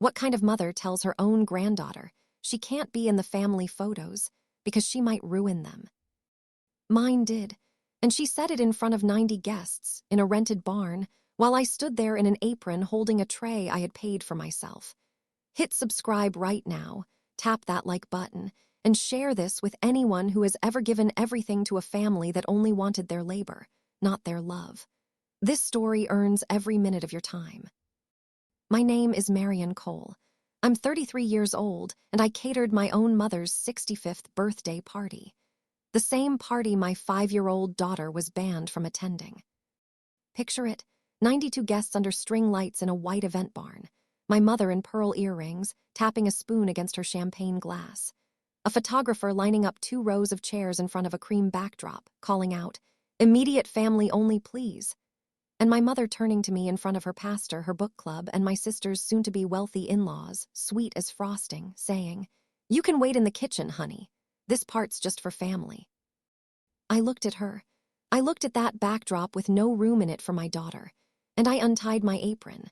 What kind of mother tells her own granddaughter she can't be in the family photos because she might ruin them? Mine did, and she said it in front of 90 guests in a rented barn while I stood there in an apron holding a tray I had paid for myself. Hit subscribe right now, tap that like button, and share this with anyone who has ever given everything to a family that only wanted their labor, not their love. This story earns every minute of your time. My name is Marion Cole. I'm 33 years old, and I catered my own mother's 65th birthday party. The same party my 5-year-old daughter was banned from attending. Picture it, 92 guests under string lights in a white event barn. My mother in pearl earrings, tapping a spoon against her champagne glass. A photographer lining up 2 rows of chairs in front of a cream backdrop, calling out, "Immediate family only, please." And my mother turning to me in front of her pastor, her book club, and my sister's soon-to-be wealthy in-laws, sweet as frosting, saying, "You can wait in the kitchen, honey. This part's just for family." I looked at her. I looked at that backdrop with no room in it for my daughter, and I untied my apron.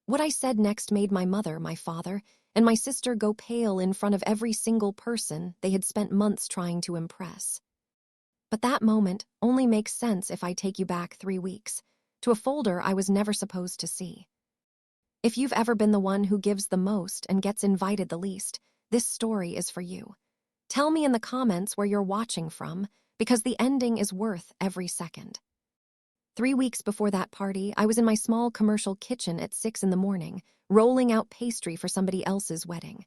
What I said next made my mother, my father, and my sister go pale in front of every single person they had spent months trying to impress. But that moment only makes sense if I take you back 3 weeks, to a folder I was never supposed to see. If you've ever been the one who gives the most and gets invited the least, this story is for you. Tell me in the comments where you're watching from, because the ending is worth every second. 3 weeks before that party, I was in my small commercial kitchen at 6 in the morning, rolling out pastry for somebody else's wedding.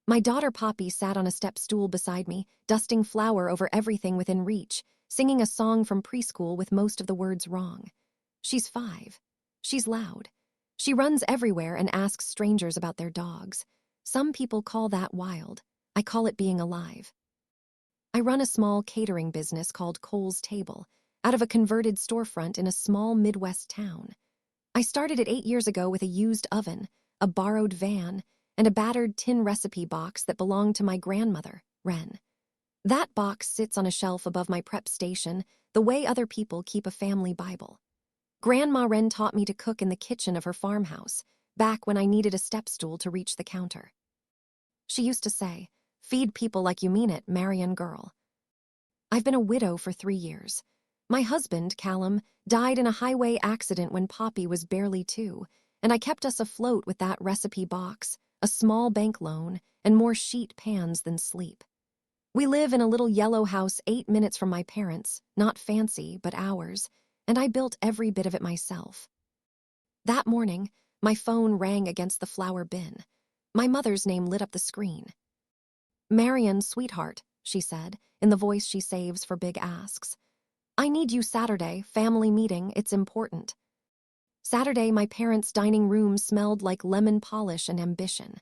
My daughter Poppy sat on a step stool beside me, dusting flour over everything within reach, singing a song from preschool with most of the words wrong. She's 5. She's loud. She runs everywhere and asks strangers about their dogs. Some people call that wild. I call it being alive. I run a small catering business called Cole's Table, out of a converted storefront in a small Midwest town. I started it 8 years ago with a used oven, a borrowed van, and a battered tin recipe box that belonged to my grandmother, Wren. That box sits on a shelf above my prep station, the way other people keep a family Bible. Grandma Wren taught me to cook in the kitchen of her farmhouse, back when I needed a step stool to reach the counter. She used to say, "Feed people like you mean it, Marion girl." I've been a widow for 3 years. My husband, Callum, died in a highway accident when Poppy was barely 2, and I kept us afloat with that recipe box, a small bank loan, and more sheet pans than sleep. We live in a little yellow house 8 minutes from my parents, not fancy, but ours, and I built every bit of it myself. That morning, my phone rang against the flour bin. My mother's name lit up the screen. "Marion, sweetheart," she said, in the voice she saves for big asks. "I need you Saturday, family meeting, it's important." Saturday, my parents' dining room smelled like lemon polish and ambition.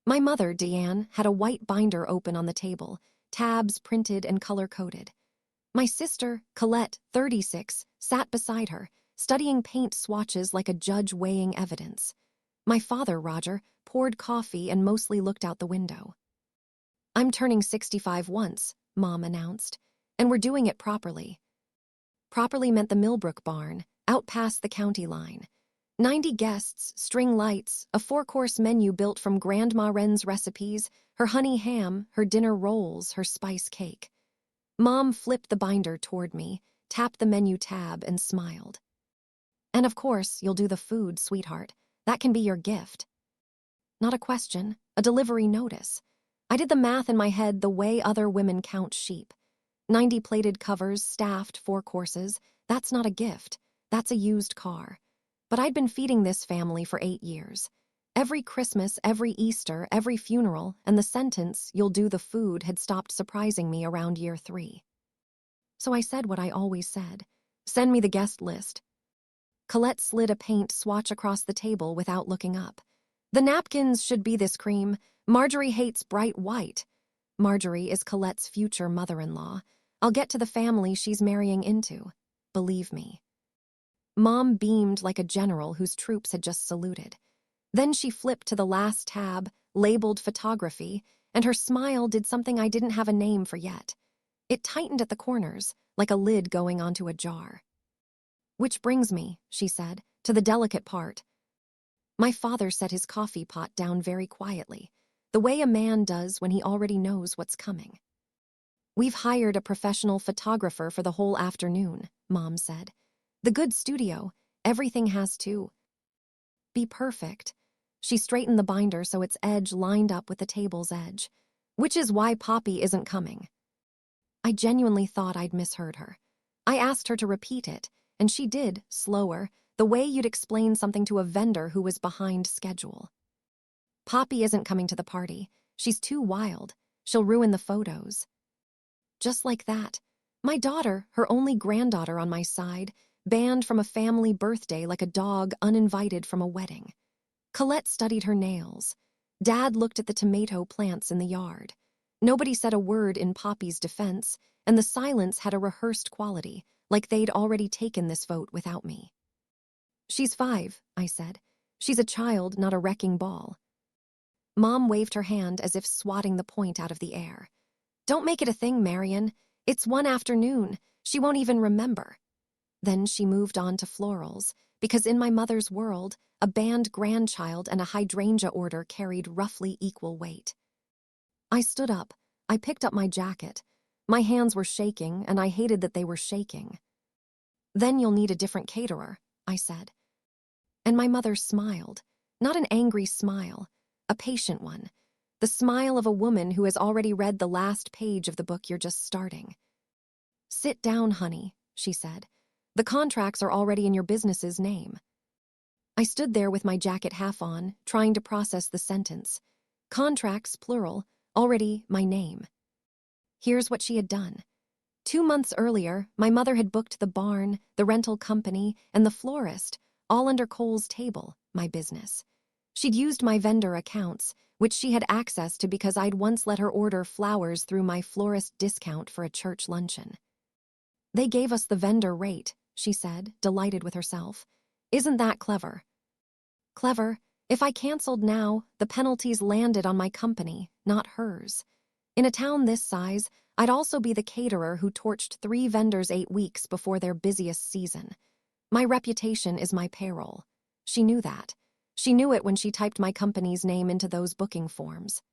My mother, Deanne, had a white binder open on the table, tabs printed and color-coded. My sister, Colette, 36, sat beside her, studying paint swatches like a judge weighing evidence. My father, Roger, poured coffee and mostly looked out the window. "I'm turning 65 once," Mom announced, "and we're doing it properly." Properly meant the Millbrook barn, out past the county line. 90 guests, string lights, a 4-course menu built from Grandma Wren's recipes, her honey ham, her dinner rolls, her spice cake. Mom flipped the binder toward me, tapped the menu tab, and smiled. "And of course, you'll do the food, sweetheart. That can be your gift." Not a question, a delivery notice. I did the math in my head the way other women count sheep. 90 plated covers, staffed 4 courses. That's not a gift. That's a used car. But I'd been feeding this family for 8 years. Every Christmas, every Easter, every funeral, and the sentence, "You'll do the food," had stopped surprising me around year 3. So I said what I always said. "Send me the guest list." Colette slid a paint swatch across the table without looking up. "The napkins should be this cream. Marjorie hates bright white." Marjorie is Colette's future mother-in-law. I'll get to the family she's marrying into. Believe me. Mom beamed like a general whose troops had just saluted. Then she flipped to the last tab, labeled photography, and her smile did something I didn't have a name for yet. It tightened at the corners, like a lid going onto a jar. "Which brings me," she said, "to the delicate part." My father set his coffee pot down very quietly, the way a man does when he already knows what's coming. "We've hired a professional photographer for the whole afternoon," Mom said. "The good studio, everything has to be perfect." She straightened the binder so its edge lined up with the table's edge. "Which is why Poppy isn't coming." I genuinely thought I'd misheard her. I asked her to repeat it, and she did, slower, the way you'd explain something to a vendor who was behind schedule. "Poppy isn't coming to the party. She's too wild. She'll ruin the photos." Just like that, my daughter, her only granddaughter on my side, banned from a family birthday like a dog uninvited from a wedding. Colette studied her nails. Dad looked at the tomato plants in the yard. Nobody said a word in Poppy's defense, and the silence had a rehearsed quality, like they'd already taken this vote without me. "She's 5, I said. "She's a child, not a wrecking ball." Mom waved her hand as if swatting the point out of the air. "Don't make it a thing, Marion. It's one afternoon. She won't even remember." Then she moved on to florals, because in my mother's world, a banned grandchild and a hydrangea order carried roughly equal weight. I stood up. I picked up my jacket. My hands were shaking, and I hated that they were shaking. "Then you'll need a different caterer," I said. And my mother smiled. Not an angry smile, a patient one. The smile of a woman who has already read the last page of the book you're just starting. "Sit down, honey," she said. "The contracts are already in your business's name." I stood there with my jacket half on, trying to process the sentence. Contracts, plural, already my name. Here's what she had done. 2 months earlier, my mother had booked the barn, the rental company, and the florist, all under Cole's table, my business. She'd used my vendor accounts, which she had access to because I'd once let her order flowers through my florist discount for a church luncheon. "They gave us the vendor rate," she said, delighted with herself. "Isn't that clever?" "Clever. If I canceled now, the penalties landed on my company, not hers. In a town this size, I'd also be the caterer who torched 3 vendors 8 weeks before their busiest season. My reputation is my payroll." She knew that. She knew it when she typed my company's name into those booking forms.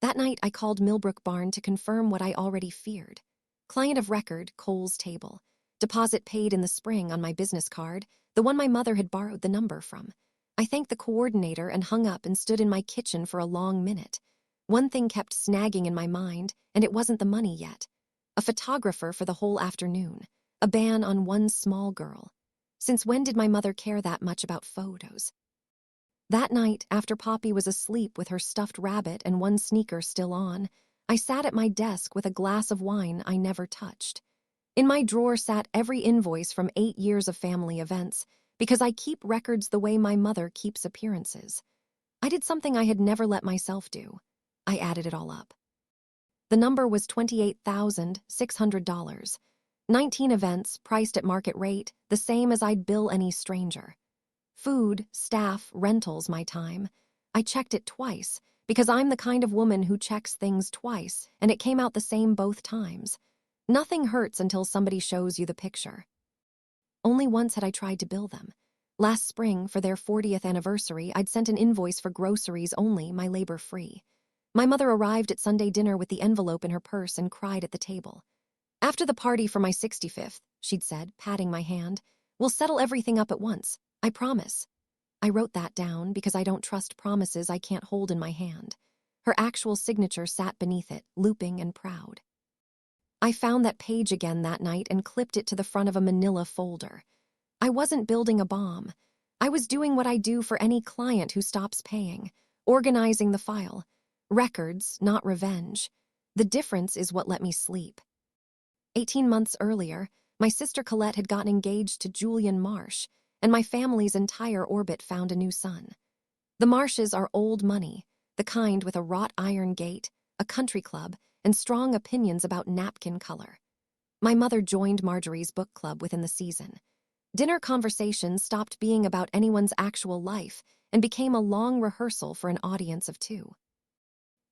That night, I called Millbrook Barn to confirm what I already feared. Client of record, Cole's table. Deposit paid in the spring on my business card, the one my mother had borrowed the number from. I thanked the coordinator and hung up and stood in my kitchen for a long minute. One thing kept snagging in my mind, and it wasn't the money yet. A photographer for the whole afternoon. A ban on one small girl. Since when did my mother care that much about photos? That night, after Poppy was asleep with her stuffed rabbit and one sneaker still on, I sat at my desk with a glass of wine I never touched. In my drawer sat every invoice from 8 years of family events, because I keep records the way my mother keeps appearances. I did something I had never let myself do. I added it all up. The number was $28,600. 19 events, priced at market rate, the same as I'd bill any stranger. Food, staff, rentals, my time. I checked it twice, because I'm the kind of woman who checks things twice, and it came out the same both times. Nothing hurts until somebody shows you the picture. Only once had I tried to bill them. Last spring, for their 40th anniversary, I'd sent an invoice for groceries only, my labor free. My mother arrived at Sunday dinner with the envelope in her purse and cried at the table. "After the party for my 65th, she'd said, patting my hand, "we'll settle everything up at once. I promise." I wrote that down because I don't trust promises I can't hold in my hand. Her actual signature sat beneath it, looping and proud. I found that page again that night and clipped it to the front of a manila folder. I wasn't building a bomb. I was doing what I do for any client who stops paying, organizing the file. Records, not revenge. The difference is what let me sleep. 18 months earlier, my sister Colette had gotten engaged to Julian Marsh, and my family's entire orbit found a new son. The Marshes are old money, the kind with a wrought iron gate, a country club, and strong opinions about napkin color. My mother joined Marjorie's book club within the season. Dinner conversations stopped being about anyone's actual life and became a long rehearsal for an audience of 2.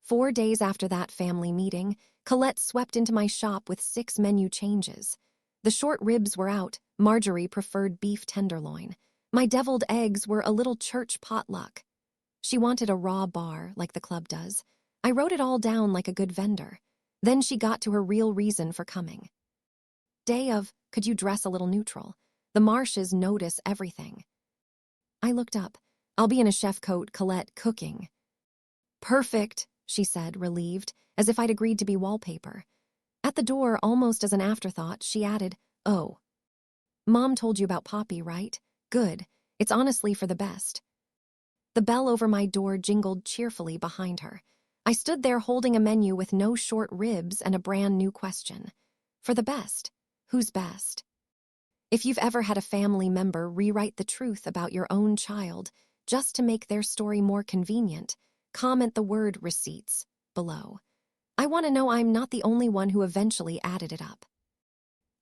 4 days after that family meeting, Colette swept into my shop with 6 menu changes. The short ribs were out, Marjorie preferred beef tenderloin. My deviled eggs were a little church potluck. She wanted a raw bar, like the club does. I wrote it all down like a good vendor. Then she got to her real reason for coming. Day of, could you dress a little neutral? The Marshes notice everything. I looked up. I'll be in a chef coat, Colette, cooking. Perfect, she said, relieved, as if I'd agreed to be wallpaper. At the door, almost as an afterthought, she added, oh. Mom told you about Poppy, right? Good. It's honestly for the best. The bell over my door jingled cheerfully behind her. I stood there holding a menu with no short ribs and a brand new question. For the best? Who's best? If you've ever had a family member rewrite the truth about your own child just to make their story more convenient, comment the word receipts below. I want to know I'm not the only one who eventually added it up.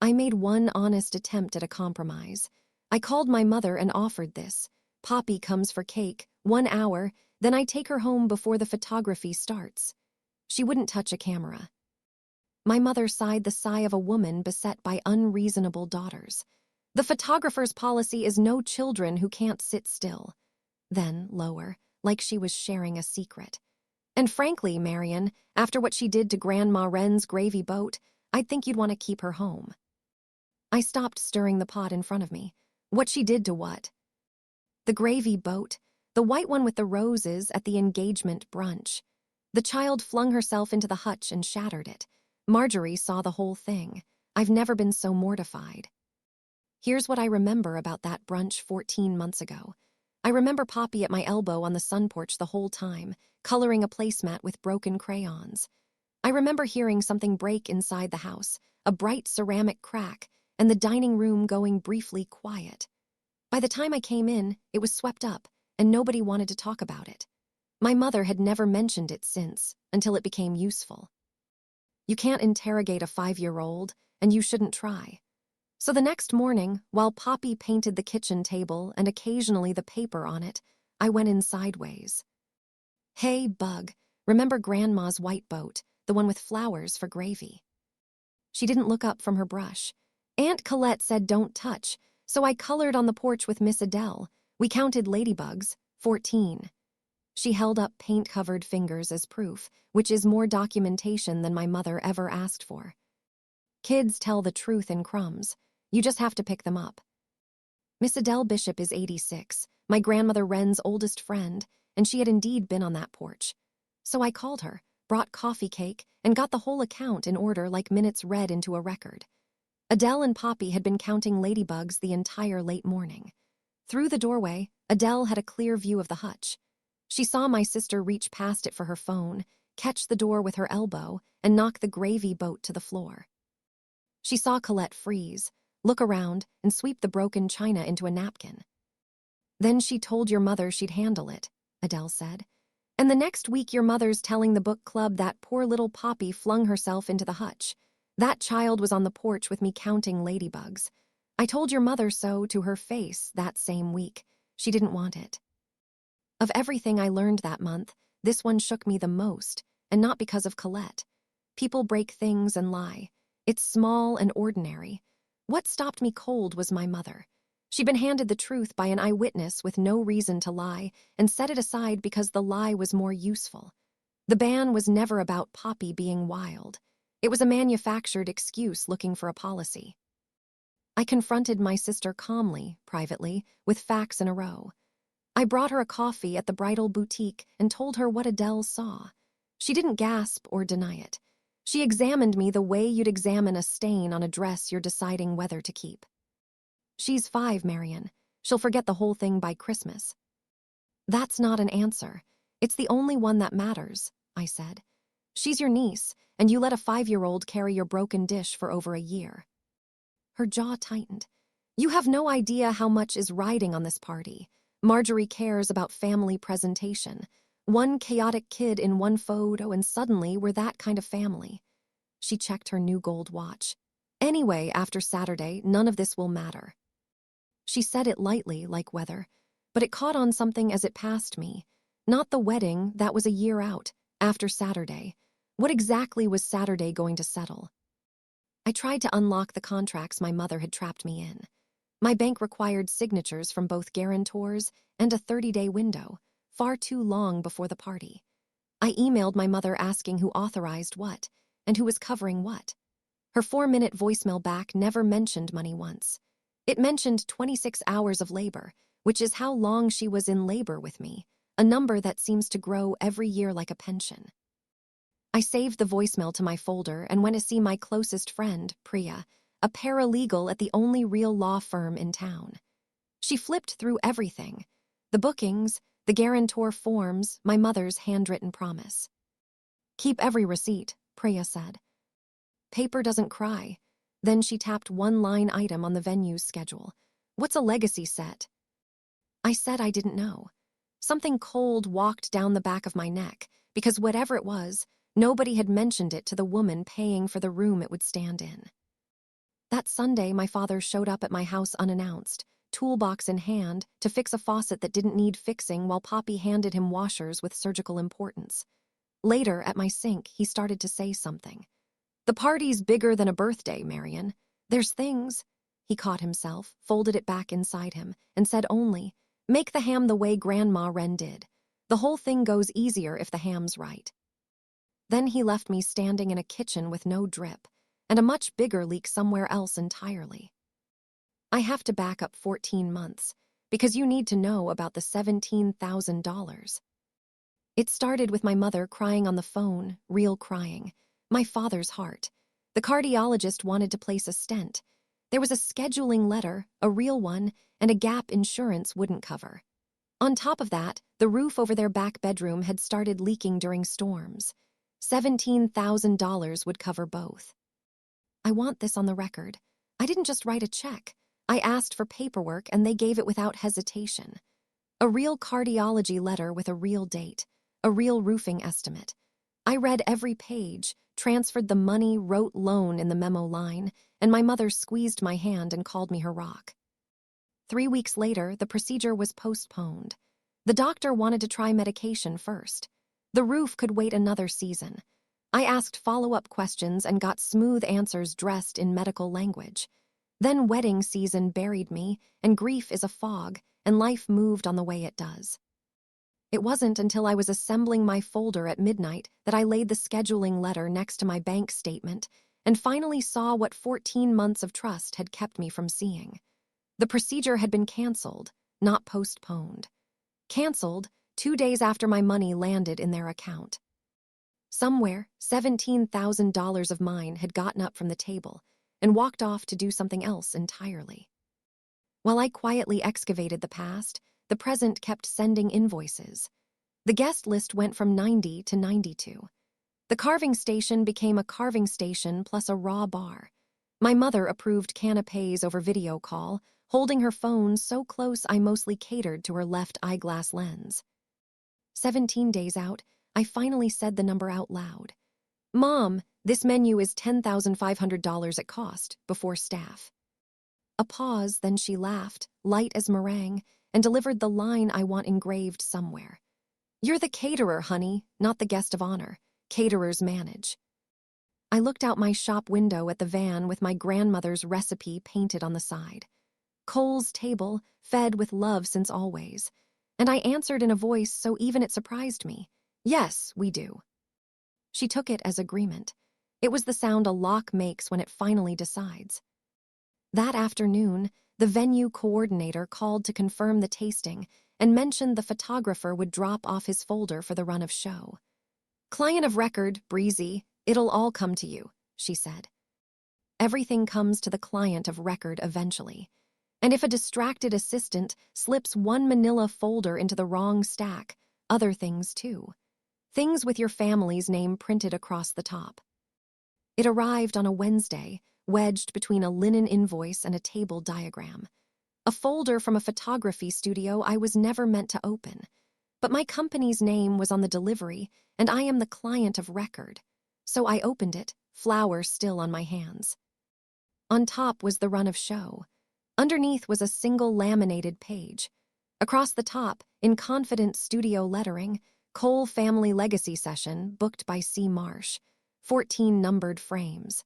I made one honest attempt at a compromise. I called my mother and offered this. Poppy comes for cake, 1 hour, then I take her home before the photography starts. She wouldn't touch a camera. My mother sighed the sigh of a woman beset by unreasonable daughters. The photographer's policy is no children who can't sit still. Then, lower, like she was sharing a secret. And frankly, Marion, after what she did to Grandma Wren's gravy boat, I'd think you'd want to keep her home. I stopped stirring the pot in front of me. What she did to what? The gravy boat, the white one with the roses at the engagement brunch. The child flung herself into the hutch and shattered it. Marjorie saw the whole thing. I've never been so mortified. Here's what I remember about that brunch 14 months ago. I remember Poppy at my elbow on the sun porch the whole time, coloring a placemat with broken crayons. I remember hearing something break inside the house, a bright ceramic crack, and the dining room going briefly quiet. By the time I came in, it was swept up, and nobody wanted to talk about it. My mother had never mentioned it since, until it became useful. You can't interrogate a 5-year-old, and you shouldn't try. So the next morning, while Poppy painted the kitchen table and occasionally the paper on it, I went in sideways. Hey, Bug, remember Grandma's white boat, the one with flowers for gravy? She didn't look up from her brush. Aunt Colette said don't touch, so I colored on the porch with Miss Adele. We counted ladybugs, 14. She held up paint-covered fingers as proof, which is more documentation than my mother ever asked for. Kids tell the truth in crumbs. You just have to pick them up. Miss Adele Bishop is 86, my grandmother Wren's oldest friend, and she had indeed been on that porch. So I called her, brought coffee cake, and got the whole account in order like minutes read into a record. Adele and Poppy had been counting ladybugs the entire late morning. Through the doorway, Adele had a clear view of the hutch. She saw my sister reach past it for her phone, catch the door with her elbow, and knock the gravy boat to the floor. She saw Colette freeze, look around, and sweep the broken china into a napkin. Then she told your mother she'd handle it, Adele said. And the next week your mother's telling the book club that poor little Poppy flung herself into the hutch. That child was on the porch with me counting ladybugs. I told your mother so to her face that same week. She didn't want it. Of everything I learned that month, this one shook me the most, and not because of Colette. People break things and lie. It's small and ordinary. What stopped me cold was my mother. She'd been handed the truth by an eyewitness with no reason to lie and set it aside because the lie was more useful. The ban was never about Poppy being wild. It was a manufactured excuse looking for a policy. I confronted my sister calmly, privately, with facts in a row. I brought her a coffee at the bridal boutique and told her what Adele saw. She didn't gasp or deny it. She examined me the way you'd examine a stain on a dress you're deciding whether to keep. She's 5, Marion. She'll forget the whole thing by Christmas. That's not an answer. It's the only one that matters, I said. She's your niece, and you let a 5-year-old carry your broken dish for over a year. Her jaw tightened. You have no idea how much is riding on this party. Marjorie cares about family presentation. One chaotic kid in one photo, and suddenly we're that kind of family. She checked her new gold watch. Anyway, after Saturday, none of this will matter. She said it lightly, like weather, but it caught on something as it passed me. Not the wedding, that was a year out, after Saturday. What exactly was Saturday going to settle? I tried to unlock the contracts my mother had trapped me in. My bank required signatures from both guarantors and a 30-day window, far too long before the party. I emailed my mother asking who authorized what and who was covering what. Her 4-minute voicemail back never mentioned money once. It mentioned 26 hours of labor, which is how long she was in labor with me, a number that seems to grow every year like a pension. I saved the voicemail to my folder and went to see my closest friend, Priya, a paralegal at the only real law firm in town. She flipped through everything: the bookings, the guarantor forms, my mother's handwritten promise. "Keep every receipt," Priya said. "Paper doesn't cry." Then she tapped one line item on the venue's schedule. "What's a legacy set?" I said I didn't know. Something cold walked down the back of my neck, because whatever it was, nobody had mentioned it to the woman paying for the room it would stand in. That Sunday, my father showed up at my house unannounced, toolbox in hand, to fix a faucet that didn't need fixing while Poppy handed him washers with surgical importance. Later, at my sink, he started to say something. "The party's bigger than a birthday, Marion. There's things." He caught himself, folded it back inside him, and said only, "Make the ham the way Grandma Wren did. The whole thing goes easier if the ham's right." Then he left me standing in a kitchen with no drip, and a much bigger leak somewhere else entirely. I have to back up 14 months, because you need to know about the $17,000. It started with my mother crying on the phone, real crying. My father's heart. The cardiologist wanted to place a stent. There was a scheduling letter, a real one, and a gap insurance wouldn't cover. On top of that, the roof over their back bedroom had started leaking during storms. $17,000 would cover both. I want this on the record. I didn't just write a check. I asked for paperwork and they gave it without hesitation. A real cardiology letter with a real date, a real roofing estimate. I read every page, transferred the money, wrote loan in the memo line, and my mother squeezed my hand and called me her rock. 3 weeks later, the procedure was postponed. The doctor wanted to try medication first. The roof could wait another season. I asked follow-up questions and got smooth answers dressed in medical language. Then wedding season buried me, and grief is a fog, and life moved on the way it does. It wasn't until I was assembling my folder at midnight that I laid the scheduling letter next to my bank statement and finally saw what 14 months of trust had kept me from seeing. The procedure had been canceled, not postponed. Canceled 2 days after my money landed in their account. Somewhere, $17,000 of mine had gotten up from the table and walked off to do something else entirely. While I quietly excavated the past, the present kept sending invoices. The guest list went from 90 to 92. The carving station became a carving station plus a raw bar. My mother approved canapes over video call, holding her phone so close I mostly catered to her left eyeglass lens. 17 days out, I finally said the number out loud. "Mom, this menu is $10,500 at cost, before staff." A pause, then she laughed, light as meringue, and delivered the line I want engraved somewhere. "You're the caterer, honey, not the guest of honor. Caterers manage." I looked out my shop window at the van with my grandmother's recipe painted on the side. Cole's table, fed with love since always. And I answered in a voice so even it surprised me. "Yes, we do." She took it as agreement. It was the sound a lock makes when it finally decides. That afternoon, the venue coordinator called to confirm the tasting and mentioned the photographer would drop off his folder for the run of show. "Client of record, Breezy, it'll all come to you," she said. Everything comes to the client of record eventually. And if a distracted assistant slips one manila folder into the wrong stack, other things too. Things with your family's name printed across the top. It arrived on a Wednesday, wedged between a linen invoice and a table diagram. A folder from a photography studio I was never meant to open. But my company's name was on the delivery, and I am the client of record. So I opened it, flour still on my hands. On top was the run of show. Underneath was a single laminated page. Across the top, in confident studio lettering, Cole Family Legacy Session, booked by C. Marsh. 14 numbered frames.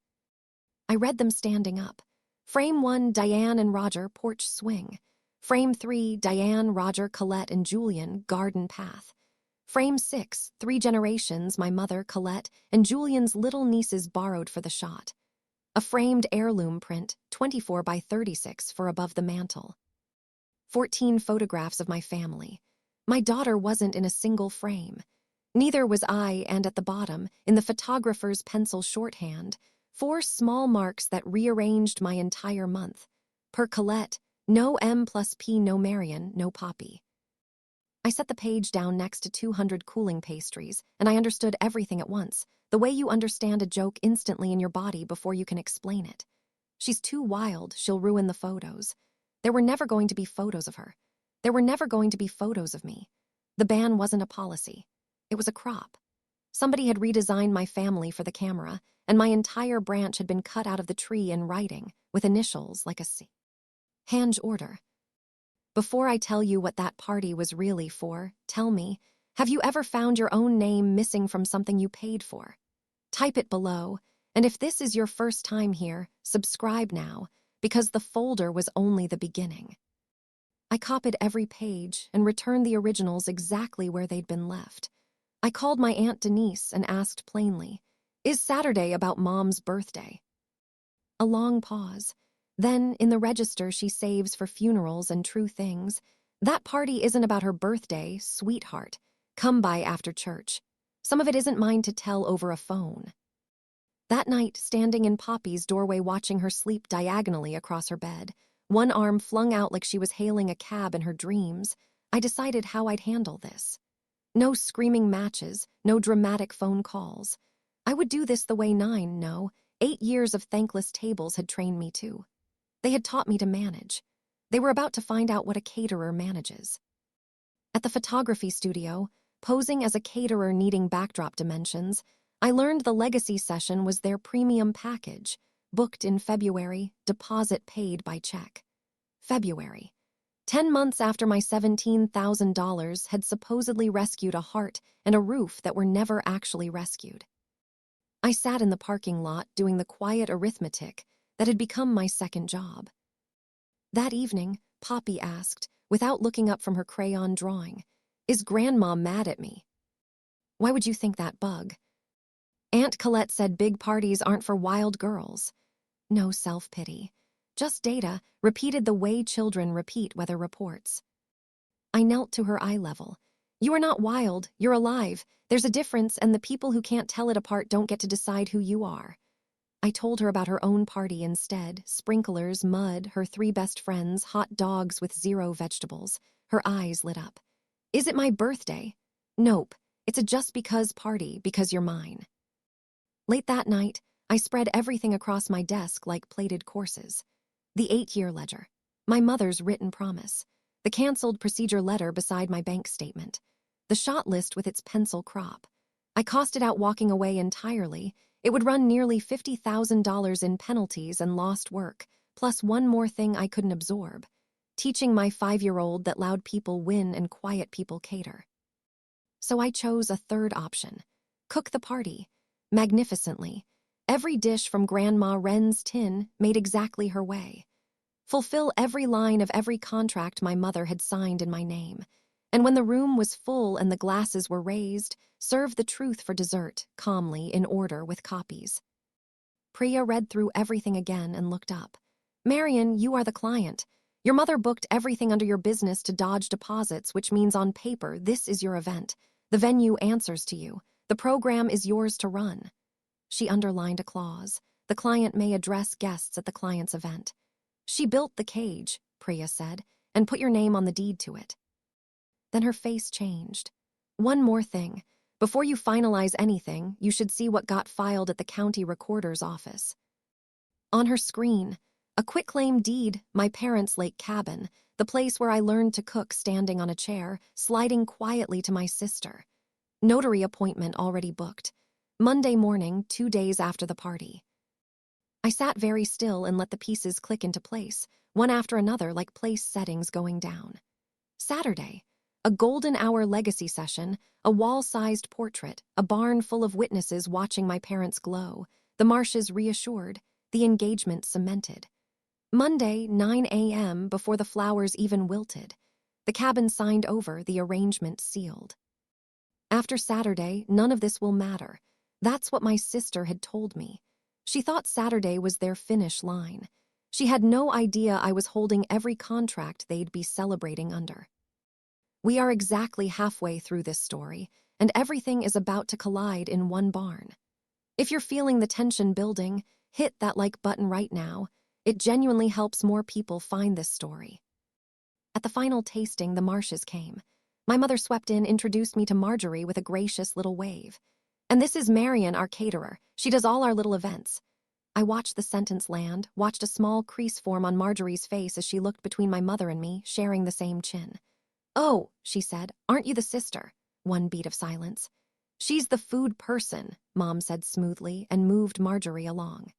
I read them standing up. Frame 1, Diane and Roger, porch swing. Frame 3, Diane, Roger, Colette, and Julian, garden path. Frame 6, 3 generations, my mother, Colette, and Julian's little nieces borrowed for the shot. A framed heirloom print, 24 by 36 for above the mantel. 14 photographs of my family. My daughter wasn't in a single frame. Neither was I, and at the bottom, in the photographer's pencil shorthand, 4 small marks that rearranged my entire month. Per Colette, no M plus P, no Marion, no Poppy. I set the page down next to 200 cooling pastries, and I understood everything at once, the way you understand a joke instantly in your body before you can explain it. She's too wild, she'll ruin the photos. There were never going to be photos of her. There were never going to be photos of me. The ban wasn't a policy. It was a crop. Somebody had redesigned my family for the camera, and my entire branch had been cut out of the tree in writing, with initials like a C. Hand order. Before I tell you what that party was really for, tell me, have you ever found your own name missing from something you paid for? Type it below, and if this is your first time here, subscribe now, because the folder was only the beginning. I copied every page and returned the originals exactly where they'd been left. I called my Aunt Denise and asked plainly, "Is Saturday about Mom's birthday?" A long pause. Then, in the register she saves for funerals and true things, "That party isn't about her birthday, sweetheart. Come by after church. Some of it isn't mine to tell over a phone." That night, standing in Poppy's doorway watching her sleep diagonally across her bed, one arm flung out like she was hailing a cab in her dreams, I decided how I'd handle this. No screaming matches, no dramatic phone calls. I would do this the way 8 years of thankless tables had trained me to. They had taught me to manage. They were about to find out what a caterer manages. At the photography studio, posing as a caterer needing backdrop dimensions, I learned the legacy session was their premium package, booked in February, deposit paid by check. February. 10 months after my $17,000 had supposedly rescued a heart and a roof that were never actually rescued. I sat in the parking lot doing the quiet arithmetic that had become my second job. That evening, Poppy asked, without looking up from her crayon drawing, "Is Grandma mad at me?" "Why would you think that, Bug?" "Aunt Colette said big parties aren't for wild girls." No self-pity. Just data, repeated the way children repeat weather reports. I knelt to her eye level. "You are not wild, you're alive. There's a difference, and the people who can't tell it apart don't get to decide who you are." I told her about her own party instead, sprinklers, mud, her 3 best friends, hot dogs with 0 vegetables. Her eyes lit up. "Is it my birthday?" "Nope, it's a just because party, because you're mine." Late that night, I spread everything across my desk like plated courses. The 8-year ledger, my mother's written promise, the canceled procedure letter beside my bank statement, the shot list with its pencil crop. I costed out walking away entirely. It would run nearly $50,000 in penalties and lost work, plus one more thing I couldn't absorb, teaching my 5-year-old that loud people win and quiet people cater. So I chose a third option. Cook the party. Magnificently. Every dish from Grandma Wren's tin made exactly her way. Fulfill every line of every contract my mother had signed in my name. And when the room was full and the glasses were raised, serve the truth for dessert, calmly, in order, with copies. Priya read through everything again and looked up. "Marion, you are the client. Your mother booked everything under your business to dodge deposits, which means on paper, this is your event. The venue answers to you. The program is yours to run." She underlined a clause. The client may address guests at the client's event. "She built the cage," Priya said, "and put your name on the deed to it." Then her face changed. "One more thing. Before you finalize anything, you should see what got filed at the county recorder's office." On her screen, a quitclaim deed, my parents' lake cabin, the place where I learned to cook standing on a chair, sliding quietly to my sister. Notary appointment already booked. Monday morning, 2 days after the party. I sat very still and let the pieces click into place, one after another like place settings going down. Saturday. A golden hour legacy session, a wall-sized portrait, a barn full of witnesses watching my parents glow, the Marshes reassured, the engagement cemented. Monday, 9 a.m., before the flowers even wilted. The cabin signed over, the arrangement sealed. After Saturday, none of this will matter. That's what my sister had told me. She thought Saturday was their finish line. She had no idea I was holding every contract they'd be celebrating under. We are exactly halfway through this story, and everything is about to collide in one barn. If you're feeling the tension building, hit that like button right now. It genuinely helps more people find this story. At the final tasting, the Marshes came. My mother swept in, introduced me to Marjorie with a gracious little wave. And this is Marion, our caterer. She does all our little events. I watched the sentence land, watched a small crease form on Marjorie's face as she looked between my mother and me, sharing the same chin. "Oh," she said, "aren't you the sister?" One beat of silence. "She's the food person," Mom said smoothly and moved Marjorie along.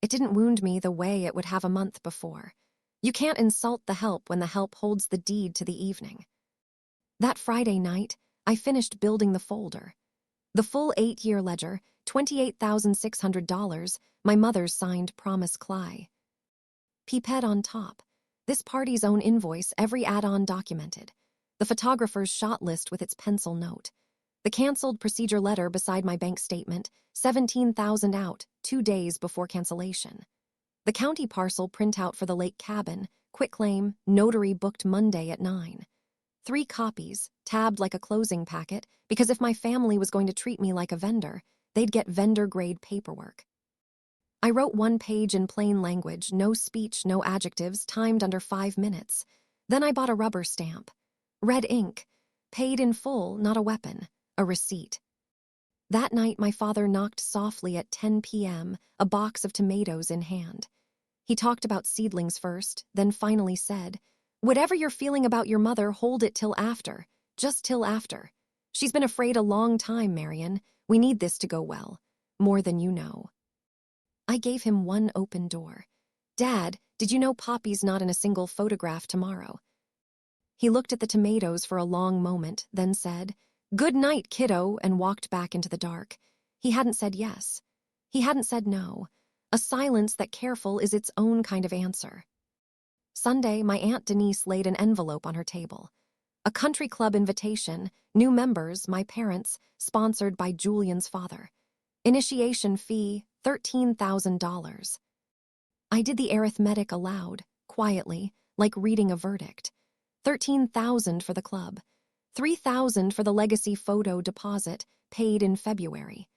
It didn't wound me the way it would have a month before. You can't insult the help when the help holds the deed to the evening. That Friday night, I finished building the folder. The full 8-year ledger, $28,600, my mother's signed Promise Cly. Pipette on top. This party's own invoice, every add-on documented. The photographer's shot list with its pencil note. The canceled procedure letter beside my bank statement, $17,000 out, 2 days before cancellation. The county parcel printout for the lake cabin, quitclaim, notary booked Monday at 9. 3 copies, tabbed like a closing packet, because if my family was going to treat me like a vendor, they'd get vendor-grade paperwork. I wrote 1 page in plain language, no speech, no adjectives, timed under 5 minutes. Then I bought a rubber stamp. Red ink. Paid in full, not a weapon. A receipt. That night, my father knocked softly at 10 p.m., a box of tomatoes in hand. He talked about seedlings first, then finally said, "Whatever you're feeling about your mother, hold it till after. Just till after. She's been afraid a long time, Marion. We need this to go well. More than you know." I gave him one open door. "Dad, did you know Poppy's not in a single photograph tomorrow?" He looked at the tomatoes for a long moment, then said, "Good night, kiddo," and walked back into the dark. He hadn't said yes. He hadn't said no. A silence that careful is its own kind of answer. Sunday, my Aunt Denise laid an envelope on her table. A country club invitation, new members, my parents, sponsored by Julian's father. Initiation fee, $13,000. I did the arithmetic aloud, quietly, like reading a verdict. $13,000 for the club. $3,000 for the legacy photo deposit, paid in February.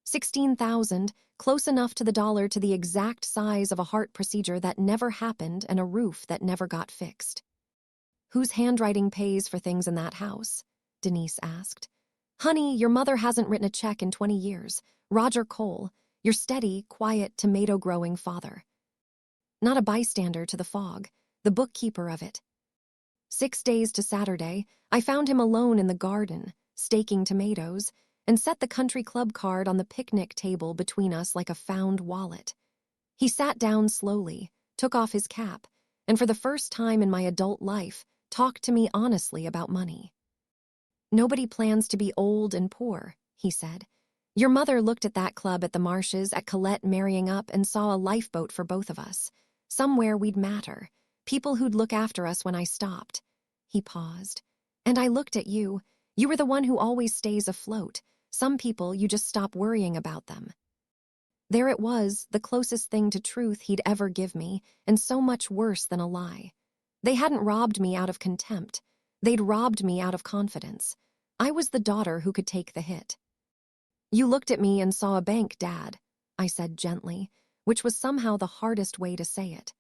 $16,000, close enough to the dollar to the exact size of a heart procedure that never happened and a roof that never got fixed. "Whose handwriting pays for things in that house?" Denise asked. "Honey, your mother hasn't written a check in 20 years. Roger Cole, your steady, quiet, tomato-growing father. Not a bystander to the fog, the bookkeeper of it. 6 days to Saturday, I found him alone in the garden, staking tomatoes, and set the country club card on the picnic table between us like a found wallet. He sat down slowly, took off his cap, and for the first time in my adult life, talked to me honestly about money. "Nobody plans to be old and poor," he said. "Your mother looked at that club at the Marshes, at Colette marrying up, and saw a lifeboat for both of us. Somewhere we'd matter. People who'd look after us when I stopped." He paused. "And I looked at you. You were the one who always stays afloat. Some people, you just stop worrying about them." There it was, the closest thing to truth he'd ever give me, and so much worse than a lie. They hadn't robbed me out of contempt. They'd robbed me out of confidence. I was the daughter who could take the hit. "You looked at me and saw a bank, Dad," I said gently, which was somehow the hardest way to say it.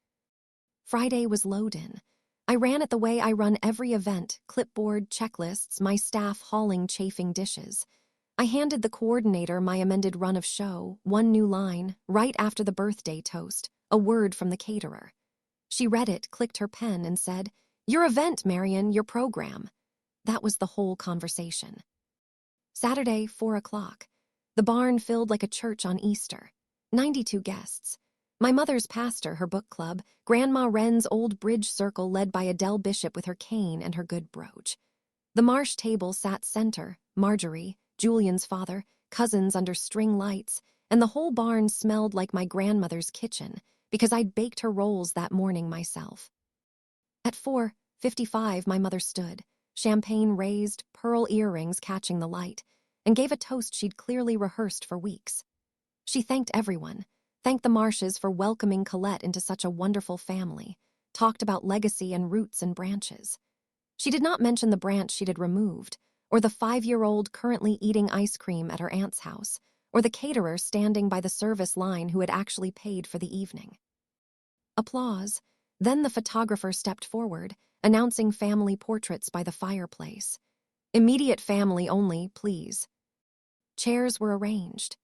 Friday was load-in. I ran it the way I run every event, clipboard, checklists, my staff hauling chafing dishes. I handed the coordinator my amended run of show, 1 new line, right after the birthday toast, a word from the caterer. She read it, clicked her pen, and said, "Your event, Marion, your program." That was the whole conversation. Saturday, 4 o'clock. The barn filled like a church on Easter. 92 guests. My mother's pastor, her book club, Grandma Wren's old bridge circle led by Adele Bishop with her cane and her good brooch. The Marsh table sat center, Marjorie, Julian's father, cousins under string lights, and the whole barn smelled like my grandmother's kitchen, because I'd baked her rolls that morning myself. At 4:55, my mother stood, champagne raised, pearl earrings catching the light, and gave a toast she'd clearly rehearsed for weeks. She thanked everyone, thanked the Marshes for welcoming Colette into such a wonderful family, talked about legacy and roots and branches. She did not mention the branch she'd had removed, or the 5-year-old currently eating ice cream at her aunt's house, or the caterer standing by the service line who had actually paid for the evening. Applause. Then the photographer stepped forward, announcing family portraits by the fireplace. Immediate family only, please. Chairs were arranged.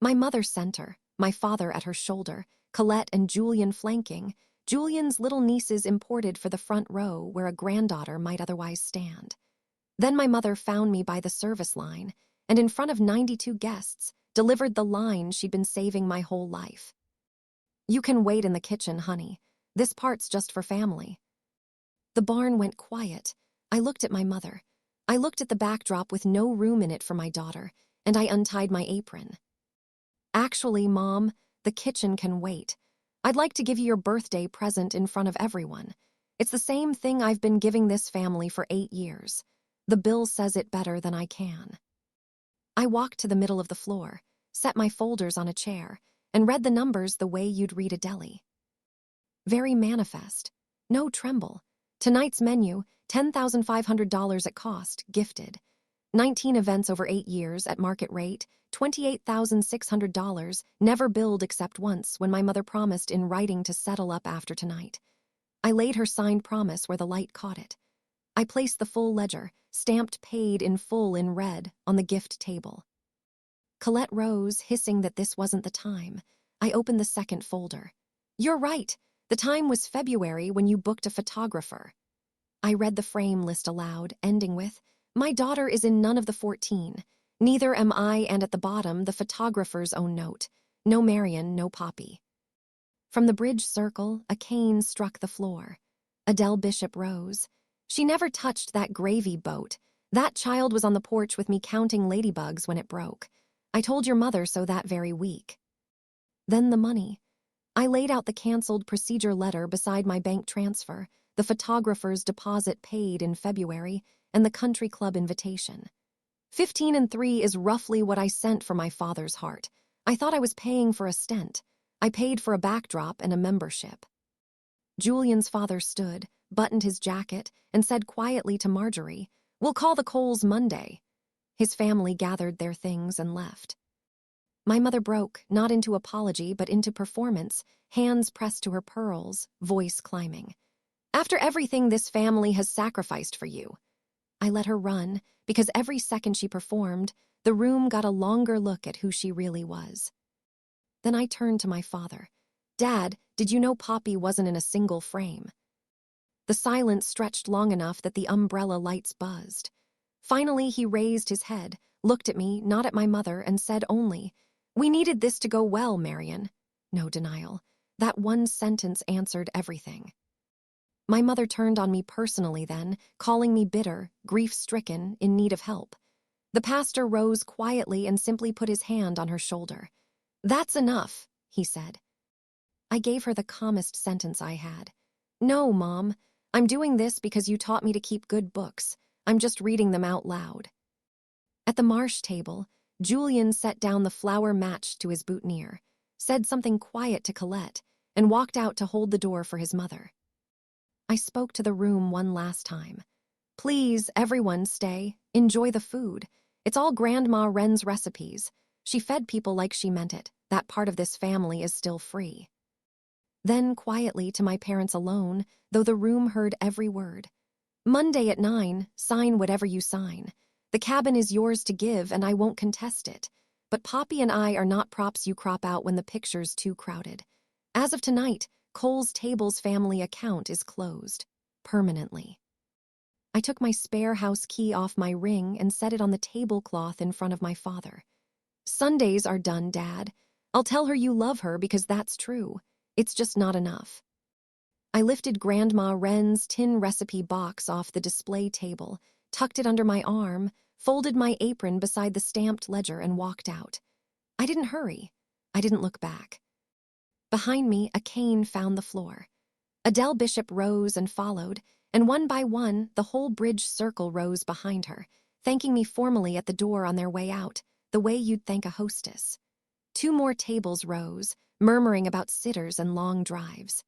My mother center, my father at her shoulder, Colette and Julian flanking, Julian's little nieces imported for the front row where a granddaughter might otherwise stand. Then my mother found me by the service line, and in front of 92 guests, delivered the line she'd been saving my whole life. "You can wait in the kitchen, honey. This part's just for family." The barn went quiet. I looked at my mother. I looked at the backdrop with no room in it for my daughter, and I untied my apron. "Actually, Mom, the kitchen can wait. I'd like to give you your birthday present in front of everyone. It's the same thing I've been giving this family for 8 years. The bill says it better than I can." I walked to the middle of the floor, set my folders on a chair, and read the numbers the way you'd read a deli. Very manifest. No tremble. Tonight's menu, $10,500 at cost, gifted. 19 events over 8 years at market rate, $28,600, never billed except once when my mother promised in writing to settle up after tonight. I laid her signed promise where the light caught it. I placed the full ledger, stamped paid in full in red, on the gift table. Colette rose, hissing that this wasn't the time. I opened the second folder. "You're right. The time was February when you booked a photographer." I read the frame list aloud, ending with, "My daughter is in none of the 14. Neither am I," and at the bottom, the photographer's own note. "No Marion, no Poppy." From the bridge circle, a cane struck the floor. Adele Bishop rose. "She never touched that gravy boat. That child was on the porch with me counting ladybugs when it broke. I told your mother so that very week." Then the money. I laid out the canceled procedure letter beside my bank transfer, the photographer's deposit paid in February, and the country club invitation. 15 and 3 is roughly what I sent for my father's heart. I thought I was paying for a stent. I paid for a backdrop and a membership. Julian's father stood, buttoned his jacket, and said quietly to Marjorie, "We'll call the Coles Monday." His family gathered their things and left. My mother broke, not into apology, but into performance, hands pressed to her pearls, voice climbing. "After everything this family has sacrificed for you." I let her run, because every second she performed, the room got a longer look at who she really was. Then I turned to my father. "Dad, did you know Poppy wasn't in a single frame?" The silence stretched long enough that the umbrella lights buzzed. Finally, he raised his head, looked at me, not at my mother, and said only, "We needed this to go well, Marion." No denial. That one sentence answered everything. My mother turned on me personally then, calling me bitter, grief-stricken, in need of help. The pastor rose quietly and simply put his hand on her shoulder. "That's enough," he said. I gave her the calmest sentence I had. "No, Mom. I'm doing this because you taught me to keep good books. I'm just reading them out loud." At the Marsh table, Julian set down the flower matched to his boutonniere, said something quiet to Colette, and walked out to hold the door for his mother. I spoke to the room one last time. "Please, everyone, stay. Enjoy the food. It's all Grandma Wren's recipes. She fed people like she meant it. That part of this family is still free." Then, quietly to my parents alone, though the room heard every word. "Monday at 9, sign whatever you sign. The cabin is yours to give, and I won't contest it. But Poppy and I are not props you crop out when the picture's too crowded. As of tonight, Cole's Table's family account is closed. Permanently." I took my spare house key off my ring and set it on the tablecloth in front of my father. "Sundays are done, Dad. I'll tell her you love her because that's true. It's just not enough." I lifted Grandma Wren's tin recipe box off the display table, tucked it under my arm, folded my apron beside the stamped ledger, and walked out. I didn't hurry. I didn't look back. Behind me, a cane found the floor. Adele Bishop rose and followed, and one by one, the whole bridge circle rose behind her, thanking me formally at the door on their way out, the way you'd thank a hostess. 2 more tables rose, murmuring about sitters and long drives.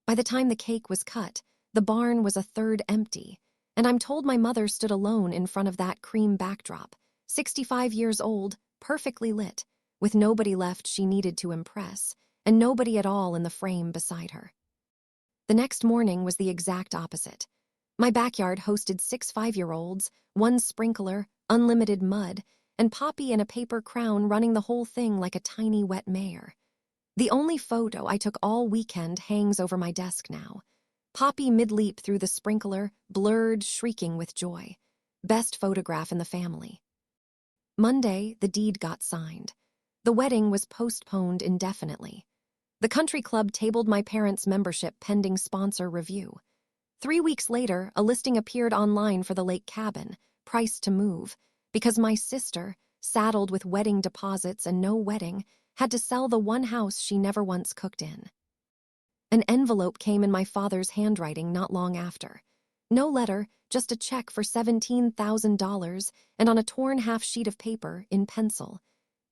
By the time the cake was cut, the barn was a third empty, and I'm told my mother stood alone in front of that cream backdrop, 65 years old, perfectly lit, with nobody left she needed to impress, and nobody at all in the frame beside her. The next morning was the exact opposite. My backyard hosted 6 5-year-olds, 1 sprinkler, unlimited mud, and Poppy in a paper crown running the whole thing like a tiny wet mare. The only photo I took all weekend hangs over my desk now. Poppy mid-leap through the sprinkler, blurred, shrieking with joy. Best photograph in the family. Monday, the deed got signed. The wedding was postponed indefinitely. The country club tabled my parents' membership pending sponsor review. 3 weeks later, a listing appeared online for the lake cabin, priced to move, because my sister, saddled with wedding deposits and no wedding, had to sell the one house she never once cooked in. An envelope came in my father's handwriting not long after. No letter, just a check for $17,000 and on a torn half sheet of paper in pencil.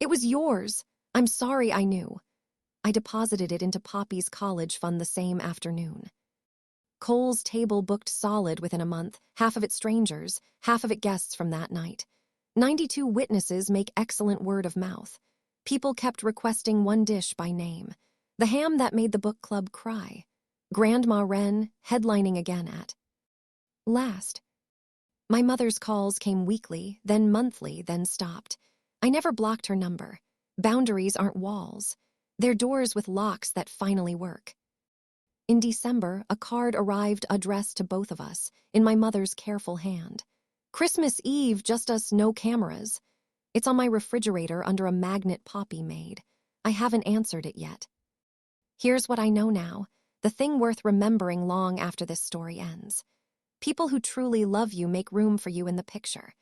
"It was yours. I'm sorry I knew." I deposited it into Poppy's college fund the same afternoon. Cole's table booked solid within a month, half of it strangers, half of it guests from that night. 92 witnesses make excellent word of mouth. People kept requesting one dish by name. The ham that made the book club cry. Grandma Wren headlining again at last. My mother's calls came weekly, then monthly, then stopped. I never blocked her number. Boundaries aren't walls. They're doors with locks that finally work. In December, a card arrived addressed to both of us, in my mother's careful hand. "Christmas Eve, just us, no cameras." It's on my refrigerator under a magnet Poppy made. I haven't answered it yet. Here's what I know now, the thing worth remembering long after this story ends. People who truly love you make room for you in the picture.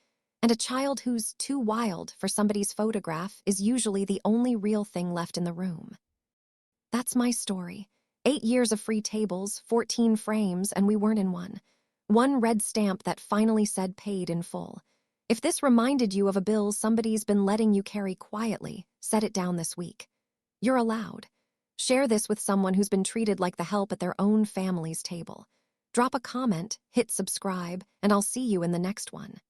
And a child who's too wild for somebody's photograph is usually the only real thing left in the room. That's my story. 8 years of free tables, 14 frames, and we weren't in one. One red stamp that finally said paid in full. If this reminded you of a bill somebody's been letting you carry quietly, set it down this week. You're allowed. Share this with someone who's been treated like the help at their own family's table. Drop a comment, hit subscribe, and I'll see you in the next one.